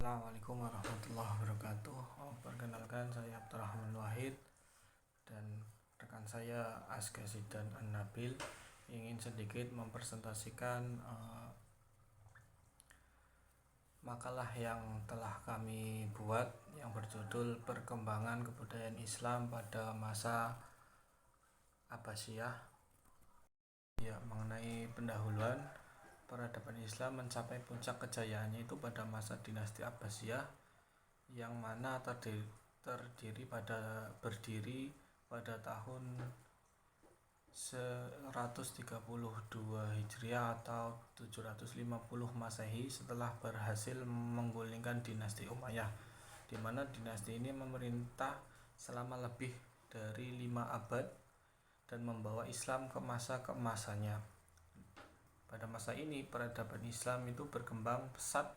Assalamualaikum warahmatullahi wabarakatuh. Perkenalkan, saya Abdurrahman Wahid dan rekan saya Aska Zidan An-Nabil ingin sedikit mempresentasikan makalah yang telah kami buat yang berjudul Perkembangan Kebudayaan Islam pada Masa Abbasiyah. Ya, mengenai pendahuluan, peradaban Islam mencapai puncak kejayaannya itu pada masa dinasti Abbasiyah yang mana berdiri pada tahun 132 Hijriah atau 750 Masehi setelah berhasil menggulingkan dinasti Umayyah, di mana dinasti ini memerintah selama lebih dari 5 abad dan membawa Islam ke masa keemasannya. Pada masa ini peradaban Islam itu berkembang pesat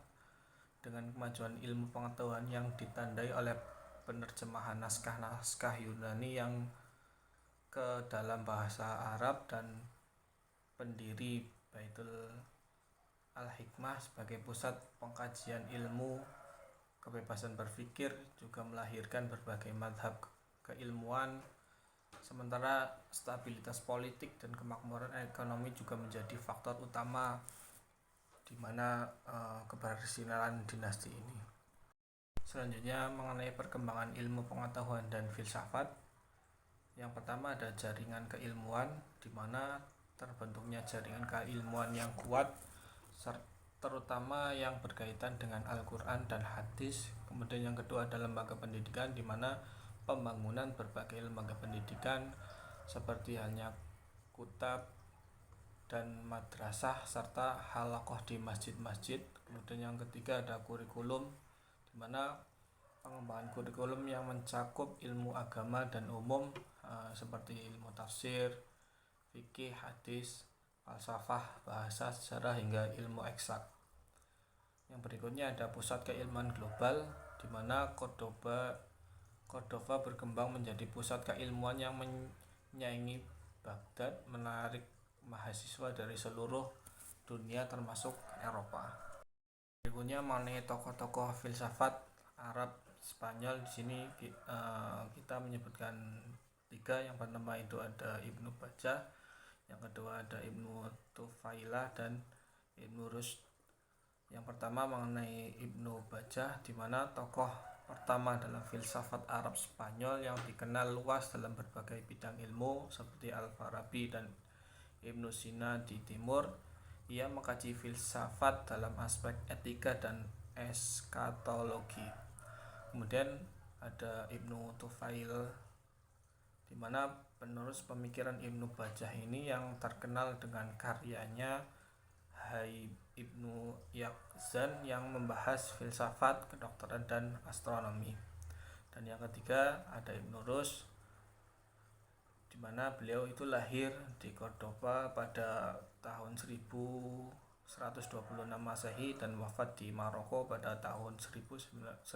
dengan kemajuan ilmu pengetahuan yang ditandai oleh penerjemahan naskah-naskah Yunani yang ke dalam bahasa Arab, dan pendiri Baitul Al-Hikmah sebagai pusat pengkajian ilmu kebebasan berpikir juga melahirkan berbagai mazhab keilmuan. Sementara stabilitas politik dan kemakmuran ekonomi juga menjadi faktor utama di mana kebersinaran dinasti ini. Selanjutnya mengenai perkembangan ilmu pengetahuan dan filsafat. Yang pertama ada jaringan keilmuan, di mana terbentuknya jaringan keilmuan yang kuat terutama yang berkaitan dengan Al-Quran dan hadis. Kemudian yang kedua ada lembaga pendidikan, di mana pembangunan berbagai lembaga pendidikan seperti halnya kutab dan madrasah serta halaqah di masjid-masjid. Kemudian yang ketiga ada kurikulum, di mana pengembangan kurikulum yang mencakup ilmu agama dan umum seperti ilmu tafsir, fikih, hadis, falsafah, bahasa, sejarah hingga ilmu eksak. Yang berikutnya ada pusat keilmuan global, di mana Cordova berkembang menjadi pusat keilmuan yang menyaingi Baghdad, menarik mahasiswa dari seluruh dunia termasuk Eropa. Berikutnya mengenai tokoh-tokoh filsafat Arab Spanyol. Di sini kita menyebutkan 3. Yang pertama itu ada Ibnu Bajjah, yang kedua ada Ibnu Tufailah dan Ibnu Rushd. Yang pertama mengenai Ibnu Bajjah, di mana tokoh pertama dalam filsafat Arab Spanyol yang dikenal luas dalam berbagai bidang ilmu seperti Al-Farabi dan Ibnu Sina di timur. Ia mengkaji filsafat dalam aspek etika dan eskatologi. Kemudian ada Ibnu Tufail, di mana penerus pemikiran Ibnu Bajjah ini yang terkenal dengan karyanya Haib Ibnu Yaqzan yang membahas filsafat, kedokteran, dan astronomi. Dan yang ketiga ada Ibnu Rushd, di mana beliau itu lahir di Cordova pada tahun 1126 Masehi dan wafat di Maroko pada tahun 1190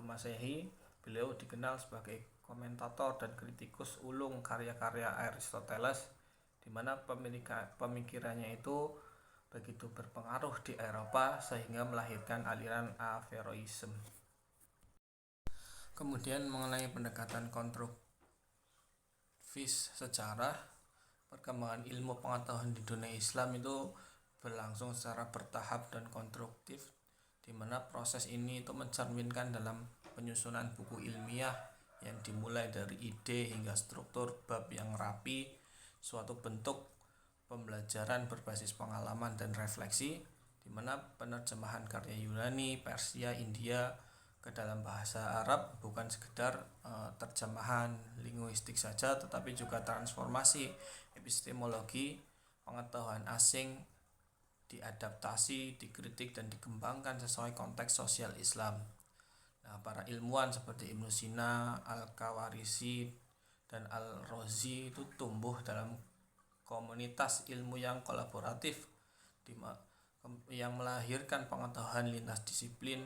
Masehi. Beliau dikenal sebagai komentator dan kritikus ulung karya-karya Aristoteles, di mana pemikirannya itu begitu berpengaruh di Eropa sehingga melahirkan aliran Averroism. Kemudian mengenai pendekatan konstruktivis sejarah, perkembangan ilmu pengetahuan di dunia Islam itu berlangsung secara bertahap dan konstruktif, di mana proses ini itu mencerminkan dalam penyusunan buku ilmiah yang dimulai dari ide hingga struktur bab yang rapi, suatu bentuk pembelajaran berbasis pengalaman dan refleksi, di mana penerjemahan karya Yunani, Persia, India ke dalam bahasa Arab bukan sekedar terjemahan linguistik saja, tetapi juga transformasi epistemologi. Pengetahuan asing diadaptasi, dikritik, dan dikembangkan sesuai konteks sosial Islam. Nah, para ilmuwan seperti Ibnu Sina, Al-Kawarisi, dan Al-Razi itu tumbuh dalam komunitas ilmu yang kolaboratif yang melahirkan pengetahuan lintas disiplin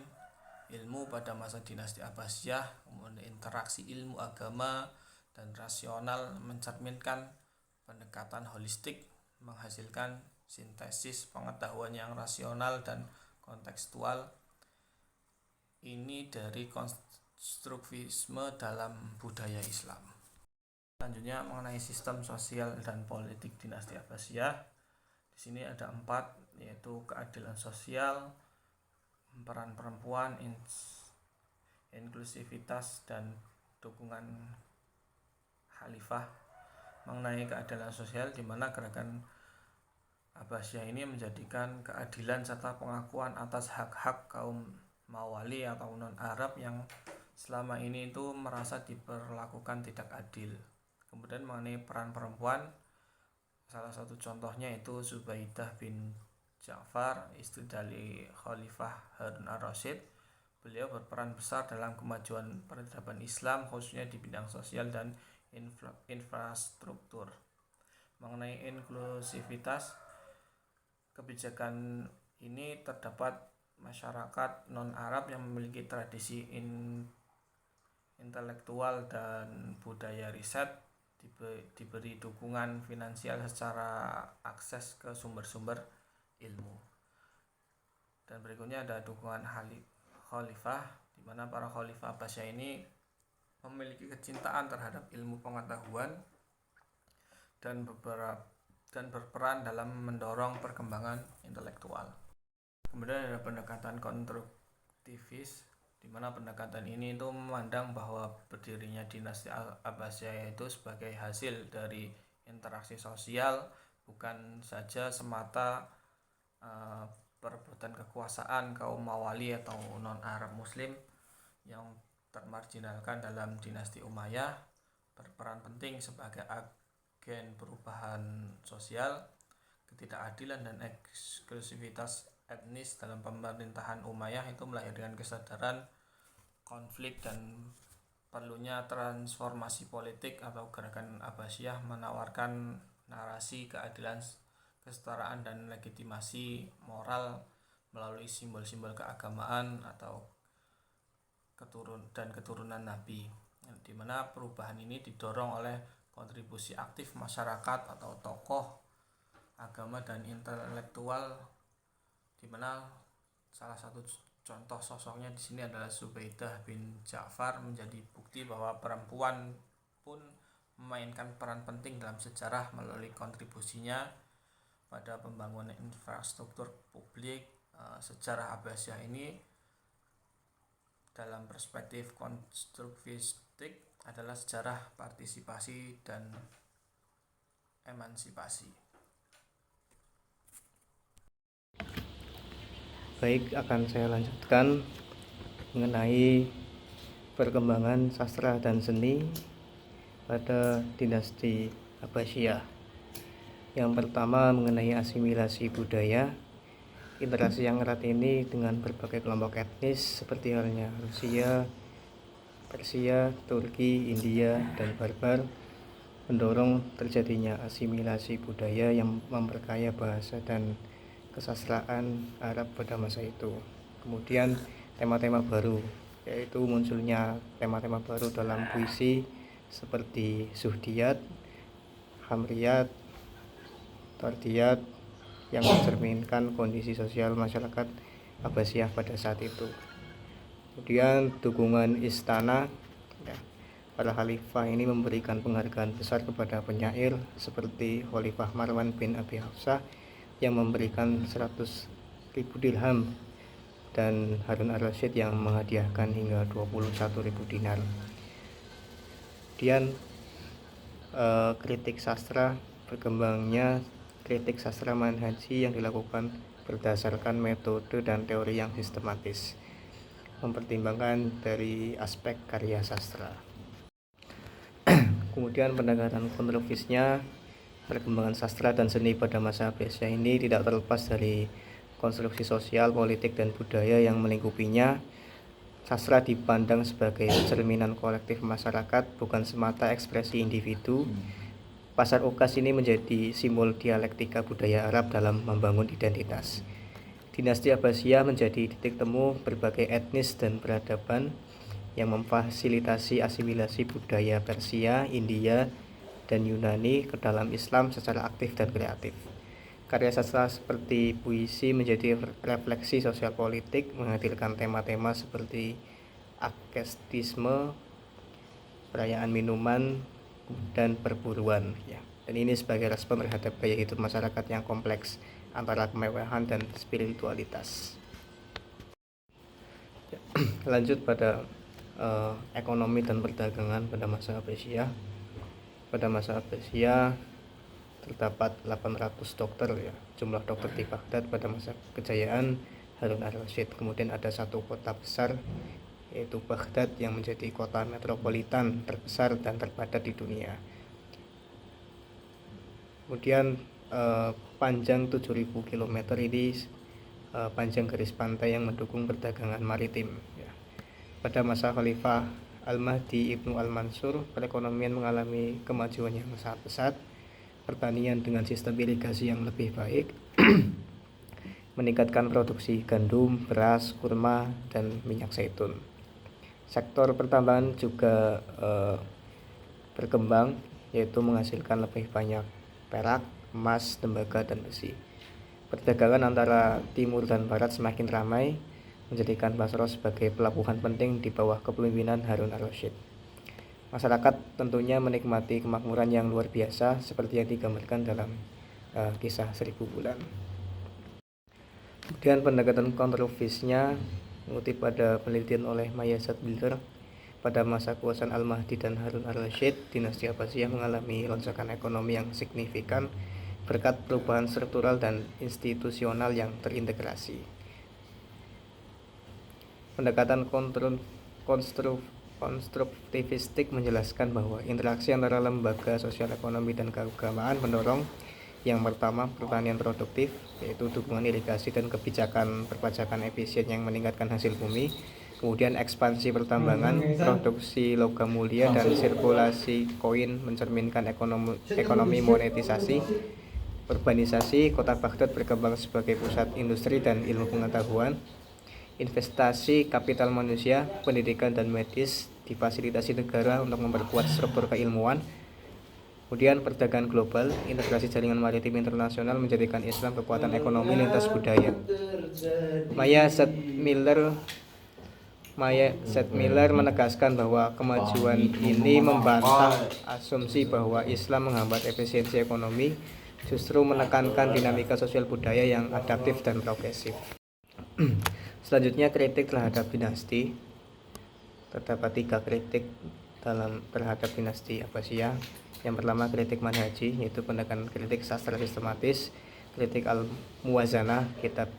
ilmu pada masa dinasti Abbasiyah. Kemudian interaksi ilmu agama dan rasional mencerminkan pendekatan holistik, menghasilkan sintesis pengetahuan yang rasional dan kontekstual ini dari konstruktivisme dalam budaya Islam. Selanjutnya mengenai sistem sosial dan politik dinasti Abbasiyah. Di sini ada 4, yaitu keadilan sosial, peran perempuan, inklusivitas, dan dukungan khalifah. Mengenai keadilan sosial, di mana gerakan Abbasiyah ini menjadikan keadilan serta pengakuan atas hak-hak kaum mawali atau non-Arab yang selama ini itu merasa diperlakukan tidak adil. Kemudian mengenai peran perempuan, salah satu contohnya itu Zubaidah bin Ja'far, istri dari Khalifah Harun ar-Rasyid. Beliau berperan besar dalam kemajuan peradaban Islam, khususnya di bidang sosial dan infrastruktur. Mengenai inklusivitas, kebijakan ini terdapat masyarakat non-Arab yang memiliki tradisi intelektual dan budaya riset, diberi dukungan finansial secara akses ke sumber-sumber ilmu. Dan berikutnya ada dukungan khalifah, di mana para khalifah Abbasiyah ini memiliki kecintaan terhadap ilmu pengetahuan dan berperan dalam mendorong perkembangan intelektual. Kemudian ada pendekatan konstruktivis, di mana pendekatan ini itu memandang bahwa berdirinya dinasti Abbasiyah itu sebagai hasil dari interaksi sosial, bukan saja semata perebutan kekuasaan kaum mawali atau non-Arab Muslim yang termarginalkan dalam dinasti Umayyah, berperan penting sebagai agen perubahan sosial. Ketidakadilan dan eksklusivitas etnis dalam pemerintahan Umayyah itu melahirkan kesadaran konflik dan perlunya transformasi politik, atau gerakan Abbasiyah menawarkan narasi keadilan, kesetaraan, dan legitimasi moral melalui simbol-simbol keagamaan atau keturunan Nabi, di mana perubahan ini didorong oleh kontribusi aktif masyarakat atau tokoh agama dan intelektual, di mana salah satu contoh sosoknya di sini adalah Zubaidah bin Ja'far, menjadi bukti bahwa perempuan pun memainkan peran penting dalam sejarah melalui kontribusinya pada pembangunan infrastruktur publik. Sejarah Abbasiyah ini dalam perspektif konstruktivistik adalah sejarah partisipasi dan emansipasi. Baik, akan saya lanjutkan mengenai perkembangan sastra dan seni pada dinasti Abbasiyah. Yang pertama mengenai asimilasi budaya. Interaksi yang erat ini dengan berbagai kelompok etnis seperti halnya Rusia, Persia, Turki, India, dan Barbar mendorong terjadinya asimilasi budaya yang memperkaya bahasa dan kesastraan Arab pada masa itu. Kemudian tema-tema baru, yaitu munculnya tema-tema baru dalam puisi seperti Zuhdiyat, Hamriyat, Tardiyat, yang mencerminkan kondisi sosial masyarakat Abbasiyah pada saat itu. Kemudian dukungan istana, para khalifah ini memberikan penghargaan besar kepada penyair seperti Khalifah Marwan bin Abi Hafsah yang memberikan 100.000 dirham dan Harun ar-Rasyid yang menghadiahkan hingga 21.000 dinar. Kemudian kritik sastra, berkembangnya kritik sastra manhaji yang dilakukan berdasarkan metode dan teori yang sistematis, mempertimbangkan dari aspek karya sastra. Kemudian pendekatan kontroversinya, perkembangan sastra dan seni pada masa Abbasiyah ini tidak terlepas dari konstruksi sosial, politik, dan budaya yang melingkupinya. Sastra dipandang sebagai cerminan kolektif masyarakat, bukan semata ekspresi individu. Pasar ukas ini menjadi simbol dialektika budaya Arab dalam membangun identitas. Dinasti Abbasiyah menjadi titik temu berbagai etnis dan peradaban yang memfasilitasi asimilasi budaya Persia, India, dan Yunani ke dalam Islam secara aktif dan kreatif. Karya sastra seperti puisi menjadi refleksi sosial politik, menghadirkan tema-tema seperti askesisme, perayaan minuman, dan perburuan ya. Dan ini sebagai respon terhadap gaya hidup masyarakat yang kompleks antara kemewahan dan spiritualitas. Lanjut pada ekonomi dan perdagangan pada masa Abbasiyah. Pada masa Abbasiyah terdapat 800 dokter ya, jumlah dokter di Baghdad pada masa kejayaan Harun al-Rashid. Kemudian ada satu kota besar yaitu Baghdad yang menjadi kota metropolitan terbesar dan terpadat di dunia. Kemudian panjang 7.000 km ini panjang garis pantai yang mendukung perdagangan maritim ya. Pada masa Khalifah Al-Mahdi Ibnu Al-Mansur, perekonomian mengalami kemajuan yang sangat pesat. Pertanian dengan sistem irigasi yang lebih baik meningkatkan produksi gandum, beras, kurma, dan minyak zaitun. Sektor pertambangan juga berkembang, yaitu menghasilkan lebih banyak perak, emas, tembaga, dan besi. Perdagangan antara timur dan barat semakin ramai, menjadikan Basra sebagai pelabuhan penting di bawah kepemimpinan Harun al-Rashid. Masyarakat tentunya menikmati kemakmuran yang luar biasa seperti yang digambarkan dalam kisah 1000 bulan. Kemudian pendekatan kontroversinya mengutip pada penelitian oleh Maya Sadmiller, pada masa kekuasaan Al-Mahdi dan Harun al-Rashid, dinasti Abbasiyah mengalami lonjakan ekonomi yang signifikan berkat perubahan struktural dan institusional yang terintegrasi. Pendekatan konstruktivistik menjelaskan bahwa interaksi antara lembaga sosial ekonomi dan keagamaan mendorong yang pertama pertanian produktif, yaitu dukungan irigasi dan kebijakan perpajakan efisien yang meningkatkan hasil bumi, kemudian ekspansi pertambangan, produksi logam mulia, dan sirkulasi koin mencerminkan ekonomi monetisasi. Urbanisasi, kota Baghdad berkembang sebagai pusat industri dan ilmu pengetahuan. Investasi kapital manusia, pendidikan, dan medis difasilitasi negara untuk memperkuat struktur keilmuan. Kemudian perdagangan global, integrasi jaringan maritim internasional menjadikan Islam kekuatan ekonomi lintas budaya. Maya Sadmiller menegaskan bahwa kemajuan ini membantah asumsi bahwa Islam menghambat efisiensi ekonomi, justru menekankan dinamika sosial budaya yang adaptif dan progresif. Selanjutnya kritik terhadap dinasti. Terdapat 3 kritik terhadap dinasti Abbasiyah. Yang pertama kritik manhaji, yaitu pendekatan kritik sastra sistematis, kritik al-muwazanah, kitab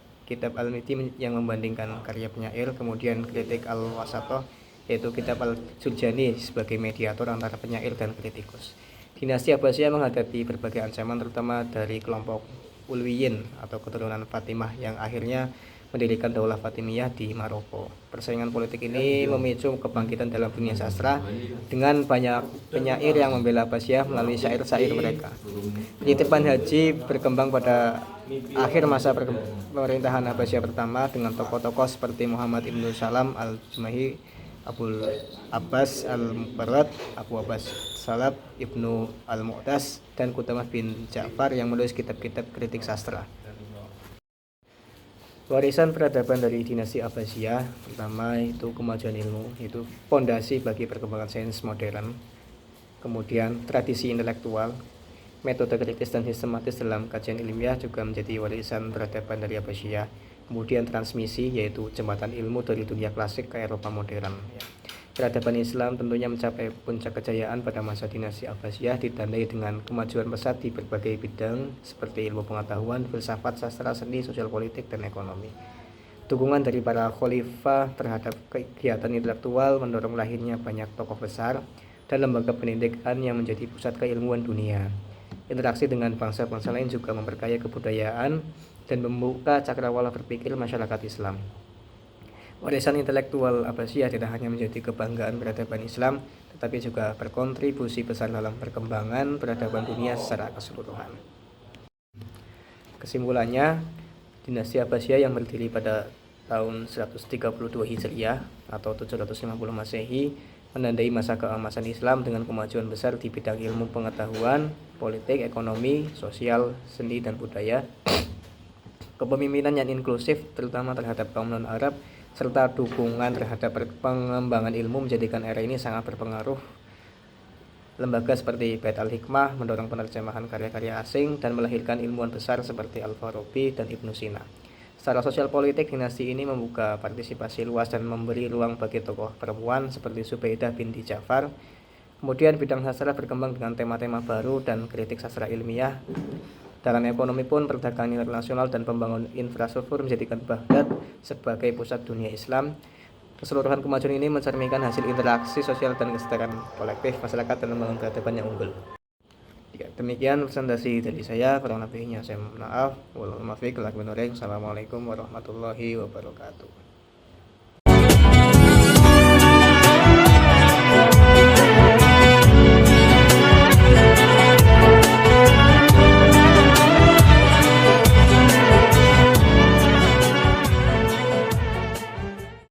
al-miti yang membandingkan karya penyair, kemudian kritik al-wasatoh, yaitu kitab al-Jurjani sebagai mediator antara penyair dan kritikus. Dinasti Abbasiyah menghadapi berbagai ancaman, terutama dari kelompok Ulwiyin atau keturunan Fatimah yang akhirnya mendirikan Daulah Fatimiyah di Maroko. Persaingan politik ini memicu kebangkitan dalam dunia sastra dengan banyak penyair yang membela Abbasiyah melalui syair-syair mereka. Penitipan haji berkembang pada akhir masa pemerintahan Abbasiyah pertama dengan tokoh-tokoh seperti Muhammad Ibnu Salam al-Jumahi, Abul Abbas al-Mubarrad, Abu Abbas Salab, Ibnu al-Mu'tas, dan Qudamah bin Ja'far yang menulis kitab-kitab kritik sastra. Warisan peradaban dari dinasti Abbasiyah pertama itu kemajuan ilmu, itu fondasi bagi perkembangan sains modern. Kemudian tradisi intelektual, metode kritis dan sistematis dalam kajian ilmiah juga menjadi warisan peradaban dari Abbasiyah. Kemudian transmisi, yaitu jembatan ilmu dari dunia klasik ke Eropa modern. Peradaban Islam tentunya mencapai puncak kejayaan pada masa dinasti Abbasiyah, ditandai dengan kemajuan pesat di berbagai bidang seperti ilmu pengetahuan, filsafat, sastra, seni, sosial politik, dan ekonomi. Dukungan dari para khalifah terhadap kegiatan intelektual mendorong lahirnya banyak tokoh besar dan lembaga pendidikan yang menjadi pusat keilmuan dunia. Interaksi dengan bangsa-bangsa lain juga memperkaya kebudayaan dan membuka cakrawala berpikir masyarakat Islam. Warisan intelektual Abbasiyah tidak hanya menjadi kebanggaan peradaban Islam, tetapi juga berkontribusi besar dalam perkembangan peradaban dunia secara keseluruhan. Kesimpulannya, dinasti Abbasiyah yang berdiri pada tahun 132 Hijriah atau 750 Masehi menandai masa keemasan Islam dengan kemajuan besar di bidang ilmu pengetahuan, politik, ekonomi, sosial, seni, dan budaya. Kepemimpinan yang inklusif terutama terhadap kaum non-Arab serta dukungan terhadap pengembangan ilmu menjadikan era ini sangat berpengaruh. Lembaga seperti Bait Al-Hikmah mendorong penerjemahan karya-karya asing dan melahirkan ilmuwan besar seperti Al-Farabi dan Ibnu Sina. Secara sosial politik, dinasti ini membuka partisipasi luas dan memberi ruang bagi tokoh perempuan seperti Zubaidah binti Ja'far. Kemudian bidang sastra berkembang dengan tema-tema baru dan kritik sastra ilmiah. Dalam ekonomi pun, perdagangan internasional dan pembangunan infrastruktur menjadikan Baghdad sebagai pusat dunia Islam. Keseluruhan kemajuan ini mencerminkan hasil interaksi sosial dan kesejahteraan kolektif masyarakat dan membangun peradaban yang unggul. Ya, demikian presentasi dari saya, kurang lebihnya saya mohon maaf. Wassalamualaikum warahmatullahi wabarakatuh.